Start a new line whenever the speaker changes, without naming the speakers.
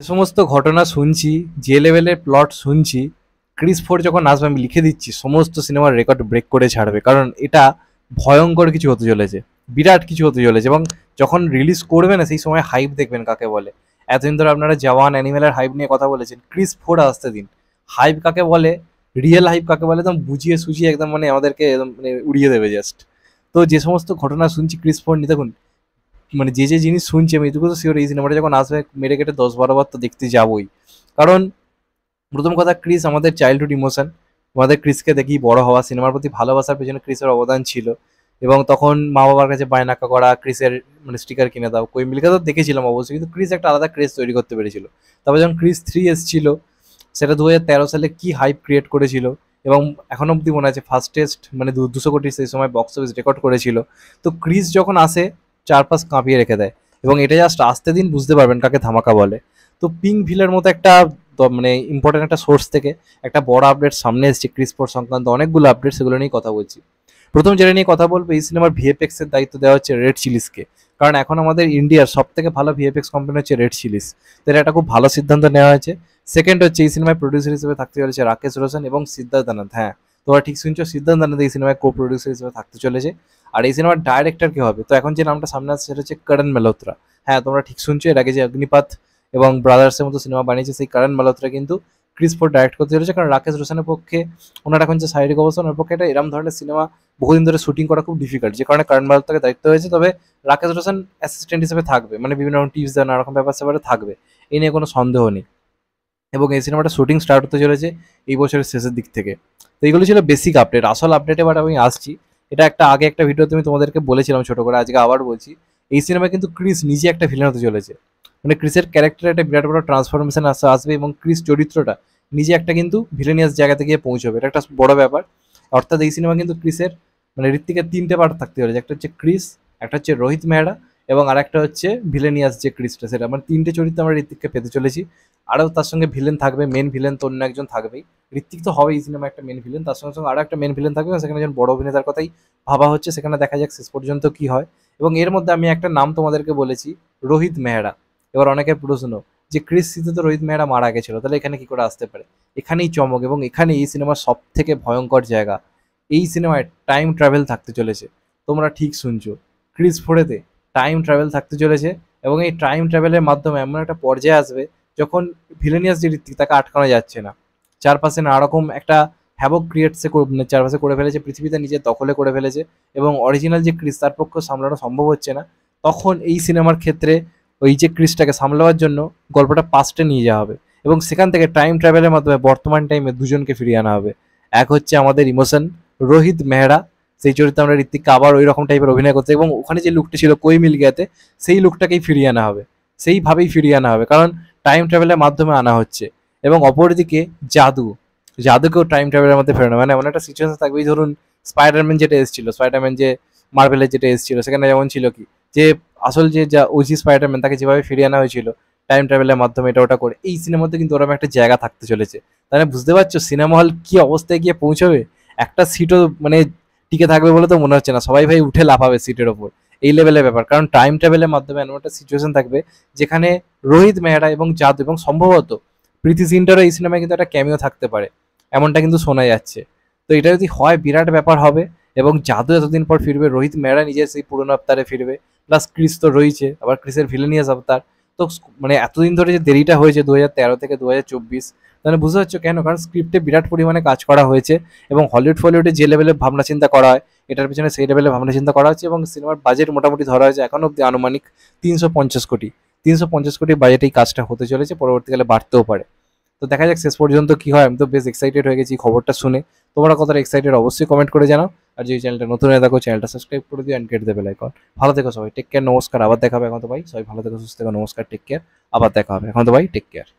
যে সমস্ত ঘটনা শুনছি, যে লেভেলের প্লট শুনছি, ক্রিস ফোর যখন আসবে আমি লিখে দিচ্ছি সমস্ত সিনেমার রেকর্ড ব্রেক করে ছাড়বে, কারণ এটা ভয়ঙ্কর কিছু হতে চলেছে, বিরাট কিছু হতে চলেছে। এবং যখন রিলিজ করবে না সেই সময় হাইপ দেখবেন কাকে বলে। এতদিন ধরে আপনারা জওয়ান অ্যানিমেলের হাইপ নিয়ে কথা বলেছেন, ক্রিস ফোর আসতে দিন। হাইপ কাকে বলে, রিয়েল হাইপ কাকে বলে, একদম বুঝিয়ে সুঝিয়ে একদম মানে আমাদেরকে একদম মানে উড়িয়ে দেবে জাস্ট। তো যে সমস্ত ঘটনা শুনছি ক্রিস ফোর নিয়ে, দেখুন মানে যে জিনিস শুনছি আমি এটুকু তো শিওর এই সিনেমাটা যখন আসবে মেরে কেটে 10-12 বার তো দেখতে যাবোই। কারণ প্রথম কথা, ক্রিস আমাদের চাইল্ডহুড ইমোশন। আমাদের ক্রিসকে দেখি বড় হওয়া, সিনেমার প্রতি ভালোবাসার পেছনে ক্রিসের অবদান ছিল। এবং তখন মা বাবার কাছে বায়না করা, ক্রিসের মানে স্টিকার কিনে দাও, কই মিলকা তো দেখেছিলাম অবশ্যই, কিন্তু ক্রিস একটা আলাদা ক্রেজ তৈরি করতে পেরেছিল। তারপর যখন ক্রিস 3 এসেছিল, সেটা 2013 সালে কি হাইপ ক্রিয়েট করেছিল। এবং এখনো অব্দি মনে আছে ফার্স্টেস্ট মানে 200 কোটি সেই সময় বক্স অফিস রেকর্ড করেছিল। তো ক্রিস যখন আসে চারপাশ কাঁপিয়ে রেখে দেয়। এবং এটা জাস্ট আসতে দিন বুঝতে পারবেন কাকে ধামাকা বলে। তো পিঙ্ক ভিলের মতো একটা মানে ইম্পর্টেন্ট একটা সোর্স থেকে একটা বড় আপডেট সামনে এসেছে ক্রিস ফোর সংক্রান্ত, অনেকগুলো আপডেট, সেগুলো নিয়ে কথা বলছি। প্রথম যেটা নিয়ে কথা বলবো, এই সিনেমার ভিএফএক্স এর দায়িত্ব দেওয়া হচ্ছে রেড চিলিসকে। কারণ এখন আমাদের ইন্ডিয়ার সব থেকে ভালো ভিএফএক্স কোম্পানি হচ্ছে রেড চিলিস। তো এটা একটা খুব ভালো সিদ্ধান্ত নেওয়া হয়েছে। সেকেন্ড হচ্ছে এই সিনেমায় প্রডিউসার হিসেবে থাকতে চলেছে রাকেশ রোশন এবং সিদ্ধার্থ আনন্দ। হ্যাঁ, তোমরা ঠিক শুনছো, সিদ্ধার্থ আনন্দ এই সিনেমায় কো প্রডিউসার হিসেবে থাকতে চলেছে। আর এই সিনেমার ডাইরেক্টর কে হবে, তো এখন যে নামটা সামনে আসছে সেটা হচ্ছে করণ মালহোত্রা। হ্যাঁ, তোমরা ঠিক শুনছো, এর আগে যে অগ্নিপাথ এবং ব্রাদার্সের মতো সিনেমা বানিয়েছে সেই করণ মালহোত্রা কিন্তু ক্রিস ফোর ডাইরেক্ট করতে চলেছে। কারণ রাকেশ রোশনের পক্ষে, ওনার এখন যে শারীরিক অবস্থা, ওনার পক্ষে এটা এরম ধরনের সিনেমা বহুদিন ধরে শুটিং করা খুব ডিফিকাল্ট, যে কারণে করণ মালহোত্রাকে দায়িত্ব হয়েছে। তবে রাকেশ রোশন অ্যাসিস্ট্যান্ট হিসেবে থাকবে, মানে বিভিন্ন রকম টিপস দেওয়া, নানা রকম ব্যাপার স্যাপারে থাকবে, এই নিয়ে কোনো সন্দেহ নেই। এবং এই সিনেমাটা শুটিং স্টার্ট হতে চলেছে এই বছরের শেষের দিক থেকে। তো এইগুলো ছিল বেসিক আপডেট। আসল আপডেট এবার আমি আসছি। এটা একটা আগে একটা ভিডিওতে আমি তোমাদেরকে বলেছিলাম ছোট করে, আজকে আবার বলছি। এই সিনেমায় কিন্তু ক্রিস নিজে একটা ভিলেন হতে চলেছে। মানে ক্রিসের ক্যারেক্টারে একটা বিরাট বড় ট্রান্সফরমেশন আসবে এবং ক্রিস চরিত্রটা নিজে একটা কিন্তু ভিলেনিয়াস জায়গাতে গিয়ে পৌঁছবে, এটা একটা বড় ব্যাপার। অর্থাৎ এই সিনেমা কিন্তু ক্রিসের মানে ঋত্বিকের 3টে পার্ট থাকতে চলেছে। একটা হচ্ছে ক্রিস, একটা হচ্ছে রোহিত মেহরা, এবং আরেকটা হচ্ছে ভিলেনিয়াস যে ক্রিসটা, সেটা মানে 3টে চরিত্র আমরা ঋত্বিককে পেতে চলেছি। আরও তার সঙ্গে ভিলেন থাকবে, মেন ভিলেন তো অন্য একজন থাকবেই। ঋত্বিক তো হবেই এই সিনেমা একটা মেন ভিলেন, তার সঙ্গে সঙ্গে আরও একটা মেন ভিলেন থাকবে, সেখানে একজন বড় অভিনেতার কথাই ভাবা হচ্ছে। সেখানে দেখা যাক শেষ পর্যন্ত কি হয়। এবং এর মধ্যে আমি একটা নাম তোমাদেরকে বলেছি, রোহিত মেহরা। এবার অনেকের প্রশ্ন যে ক্রিস সিতে তো রোহিত মেহরা মারা গেছিল, তাহলে এখানে কি করে আসতে পারে? এখানেই চমক, এবং এখানে এই সিনেমার সব থেকে ভয়ঙ্কর জায়গা। এই সিনেমায় টাইম ট্রাভেল থাকতে চলেছে। তোমরা ঠিক শুনছো, ক্রিস ফোরেতে টাইম ট্রাভেল থাকতে চলেছে। এবং এই টাইম ট্রাভেলের মাধ্যমে এমন একটা পর্যায়ে আসবে যখন ভিলেনিয়াস যে ঋত্বিক, তাকে আটকানো যাচ্ছে না। চারপাশে নানা রকম একটা হ্যাভক ক্রিয়েট সে মানে চারপাশে করে ফেলেছে, পৃথিবীতে নিজের দখলে করে ফেলেছে। এবং অরিজিনাল যে ক্রিস তার পক্ষে সামলানো সম্ভব হচ্ছে না। তখন এই সিনেমার ক্ষেত্রে ওই যে ক্রিসটাকে সামলাবার জন্য গল্পটা পাস্টে নিয়ে যাওয়া হবে। এবং সেখান থেকে টাইম ট্রাভেলের মাধ্যমে বর্তমান টাইমে দুজনকে ফিরিয়ে আনা হবে। এক হচ্ছে আমাদের ইমোশন রোহিত মেহরা, সেই চরিত্রে আমরা ঋত্বিককে আবার ওই রকম টাইপের অভিনয় করতে, এবং ওখানে যে লুকটা ছিল কই মিল গিয়াতে, সেই লুকটাকেই ফিরিয়ে আনা হবে। সেইভাবেই ফিরিয়ে আনা হবে, কারণ টাইম ট্রাভেলের মাধ্যমে আনা হচ্ছে। এবং অপরদিকে জাদু, জাদুকেও টাইম ট্রাভেলের মধ্যে ফেরানো, মানে এমন একটা সিচুয়েশন থাকবে। এই ধরুন স্পাইডারম্যান যেটা এসেছিল, স্পাইডারম্যান যে মার্ভেলের যেটা এসেছিল, সেখানে যেমন ছিল কি যে আসল যে যা ওজি স্পাইডারম্যান, তাকে যেভাবে ফিরিয়ে আনা হয়েছিল টাইম ট্রাভেলের মাধ্যমে এটা ওটা করে, এই সিনেমাতে কিন্তু ওরকম একটা জায়গা থাকতে চলেছে। তাহলে বুঝতে পারছো সিনেমা হল কি অবস্থায় গিয়ে পৌঁছবে। একটা সিটও মানে টিকে থাকবে বলে তো মনে হচ্ছে না, সবাই ভাই উঠে লাফাবে সিটের ওপর। এই লেভেলের ব্যাপার, কারণ টাইম ট্রাভেলের মাধ্যমে এমন একটা সিচুয়েশন থাকবে যেখানে রোহিত মেহরা এবং জাদু, এবং সম্ভবত প্রীতি জিন্টারও এই সিনেমায় কিন্তু একটা ক্যামিও থাকতে পারে, এমনটা কিন্তু শোনা যাচ্ছে। তো এটা যদি হয় বিরাট ব্যাপার হবে। এবং জাদু এতদিন পর ফিরবে, রোহিত মেহরা নিজের সেই পুরনো আবতারে ফিরবে, প্লাস ক্রিস তো রয়েছে, আবার ক্রিসের ভিলেনিয়াস আবতার। তো মানে এতদিন ধরে যে দেরিটা হয়েছে 2013 থেকে 2024, তাহলে বুঝতে পারছো কেন, কারণ স্ক্রিপ্টে বিরাট পরিমাণে কাজ করা হয়েছে। এবং হলিউড ফলিউডে যে লেভেলে ভাবনা চিন্তা করা হয়, এটার পিছনে সেই লেভেলে ভাবনা চিন্তা করা হচ্ছে। এবং সিনেমার বাজেট মোটামুটি ধরা হয়েছে এখন অব্দি আনুমানিক 350 কোটি। 350 কোটি বাজেট এই কাজটা হতে চলেছে, পরবর্তীকালে বাড়তেও পারে। তো দেখা যাক শেষ পর্যন্ত কি হয়। আমি তো বেশ এক্সাইটেড হয়ে গেছি খবরটা শুনে। তোমরা কতটা এক্সাইটেড অবশ্যই কমেন্ট করে জানাও। আর যদি চ্যানেলটা নতুন হয়ে থাকো, চ্যানেলটা সাবস্ক্রাইব করে দিও অ্যান্ড কেটে দেবে লাইক। ভালো থেকো সবাই, টেক কেয়ার, নমস্কার, আবার দেখা হবে। এখন তো ভাই সবাই ভালো থেকো, সুস্থ থেকো, নমস্কার, টেক কেয়ার, আবার দেখা হবে। এখন তো ভাই টেক কেয়ার।